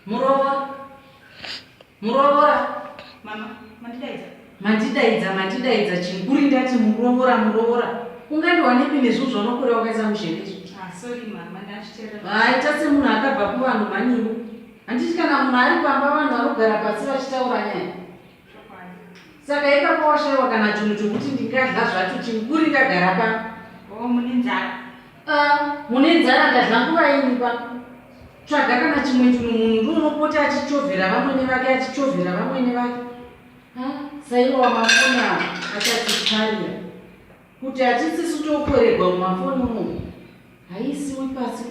Murovora. Murovora. Mama, mandidaidza chinguri ndati murovora. Ungandiwa nepi nezvinhu zvaunokwira wakaisa muzherezo. Sorry mama, ndachitera. Aita semunhu akabva kuvanhu manyiwo. Handiti kana munhu ari pamba vanhu vanogara pasi vachitaura nyaya. Saka ipapo washayiwa kana chinhu chokuti ndingadla zvacho chinguri ndagara pano. Mune nzara. Mune nzara ndadla nguva ini pano. Tsvaga kana chimwe chinhu munhu ndiunopota achichovhera vamwene vake achichovhera vamwene vake. Saiwa mafoni awo achatikarira kuti hatisisu tokweregwa mumafoni umo haisiwi pasi.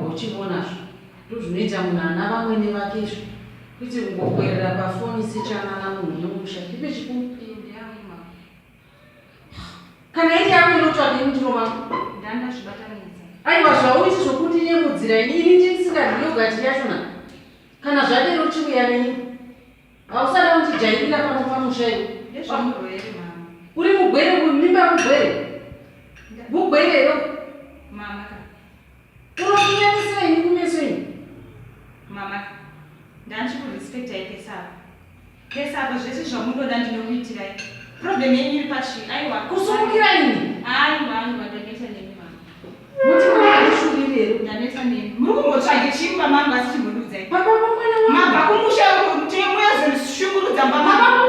Uchimonazvo ndozvinoita munhu ana vamwene vakezvo kuti kungokwerera pafoni sechanana munhu nemusha ipe chikuru. Kana iti yako inotsvake mutiroma aiwa zvauiti zvokuti nemudzira ini ndisingadyi yogati yachona kana zvadero chiuya neni hausada kutijairira pano pamusha iwe. Uri mugwere mimba mugwerero unokunyanisira ini kumeso ini. Mama, ndandikurespectai pesapa zvese zvamunoda ndinokuitirai. Problem yenyu iri pachi. Aiwa kusumukira ini. Aiwa ndanetsa nemi mama. Muti mwaishuvire ndanetsa nemi. Muri kumbotsvage chimba mama asi chimbodudzai. Papa mwana wangu. Mabva kumusha temuyazo shungurudza mama.